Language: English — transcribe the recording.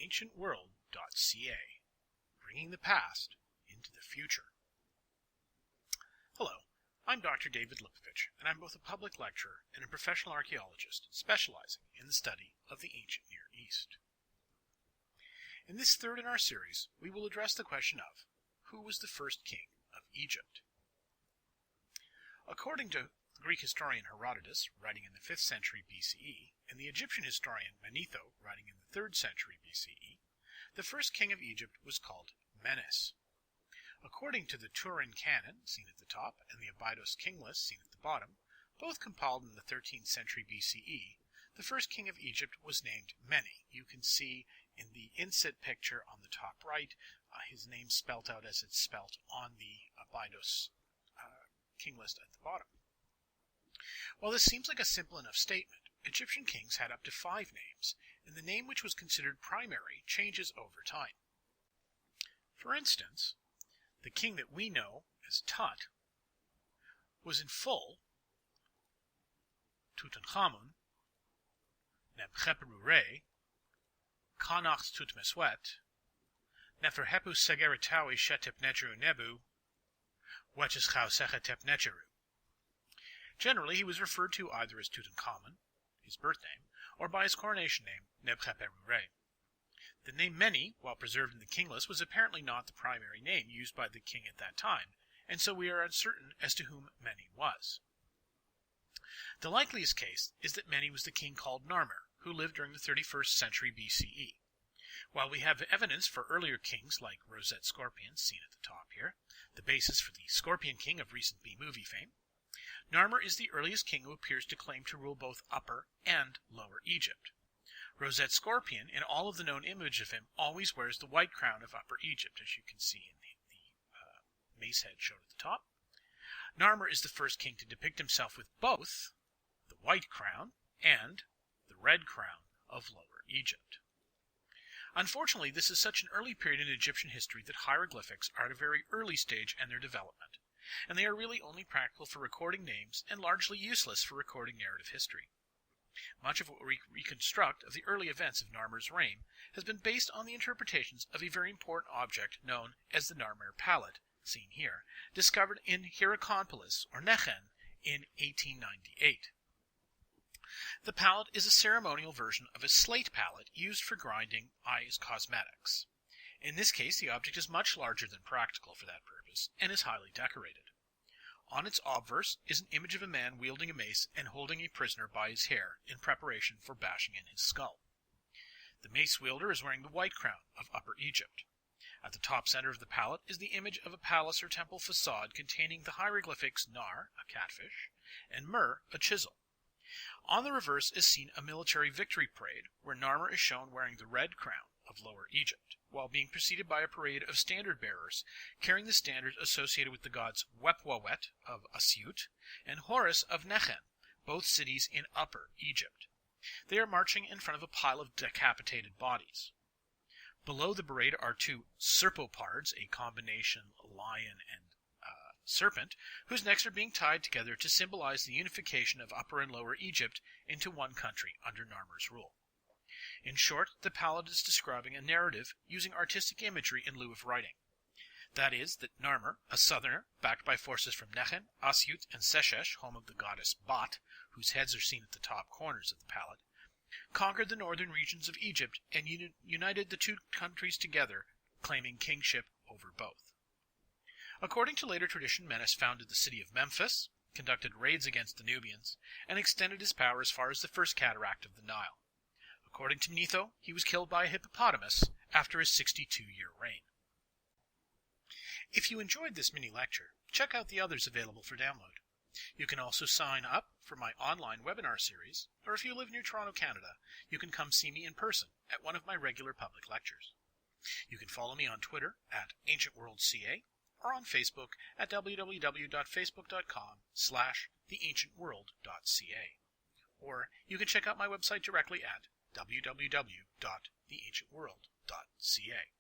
TheAncientWorld.ca, bringing the past into the future. Hello, I'm Dr. David Lipovich, and I'm both a public lecturer and a professional archaeologist specializing in the study of the ancient Near East. In this third in our series, we will address the question of who was the first king of Egypt. According to the Greek historian Herodotus, writing in the 5th century BCE, and the Egyptian historian Manetho, writing in the 3rd century BCE, the first king of Egypt was called Menes. According to the Turin Canon, seen at the top, and the Abydos King List, seen at the bottom, both compiled in the 13th century BCE, the first king of Egypt was named Mene. You can see in the inset picture on the top right, his name spelt out as it's spelt on the Abydos King List at the bottom. While this seems like a simple enough statement, Egyptian kings had up to 5 names, and the name which was considered primary changes over time. For instance, the king that we know as Tut was in full Tutankhamun, Nebkheperure, Connacht Tutmeswet, Neferhepu Segeretawi Shetepnecheru Nebu, Wecheschau Sechetepnecheru. Generally, he was referred to either as Tutankhamun, his birth name, or by his coronation name, Nebkheperure. The name Mene, while preserved in the king list, was apparently not the primary name used by the king at that time, and so we are uncertain as to whom Mene was. The likeliest case is that Mene was the king called Narmer, who lived during the 31st century BCE. While we have evidence for earlier kings like Rosette Scorpion, seen at the top here, the basis for the Scorpion King of recent B-movie fame, Narmer is the earliest king who appears to claim to rule both Upper and Lower Egypt. Rosette Scorpion, in all of the known image of him, always wears the white crown of Upper Egypt, as you can see in the mace head shown at the top. Narmer is the first king to depict himself with both the white crown and the red crown of Lower Egypt. Unfortunately, this is such an early period in Egyptian history that hieroglyphics are at a very early stage in their development, and they are really only practical for recording names and largely useless for recording narrative history. Much of what we reconstruct of the early events of Narmer's reign has been based on the interpretations of a very important object known as the Narmer palette, seen here, discovered in Hierakonpolis, or Nechen, in 1898. The palette is a ceremonial version of a slate palette used for grinding eyes cosmetics. In this case, the object is much larger than practical for that purpose, and is highly decorated. On its obverse is an image of a man wielding a mace and holding a prisoner by his hair in preparation for bashing in his skull. The mace wielder is wearing the white crown of Upper Egypt. At the top center of the palette is the image of a palace or temple facade containing the hieroglyphics Nar, a catfish, and Mer, a chisel. On the reverse is seen a military victory parade, where Narmer is shown wearing the red crown of Lower Egypt, while being preceded by a parade of standard bearers, carrying the standards associated with the gods Wepwawet of Asyut and Horus of Nechen, both cities in Upper Egypt. They are marching in front of a pile of decapitated bodies. Below the parade are 2 serpopards, a combination lion and serpent, whose necks are being tied together to symbolize the unification of Upper and Lower Egypt into one country under Narmer's rule. In short, the palette is describing a narrative using artistic imagery in lieu of writing. That is, that Narmer, a southerner, backed by forces from Nechen, Asyut, and Seshesh, home of the goddess Bat, whose heads are seen at the top corners of the palette, conquered the northern regions of Egypt and united the 2 countries together, claiming kingship over both. According to later tradition, Menes founded the city of Memphis, conducted raids against the Nubians, and extended his power as far as the first cataract of the Nile. According to Manetho, he was killed by a hippopotamus after his 62-year reign. If you enjoyed this mini-lecture, check out the others available for download. You can also sign up for my online webinar series, or if you live near Toronto, Canada, you can come see me in person at one of my regular public lectures. You can follow me on Twitter at TheAncientWorld.ca, or on Facebook at www.facebook.com/TheAncientWorld.ca. Or you can check out my website directly at www.TheAncientWorld.ca.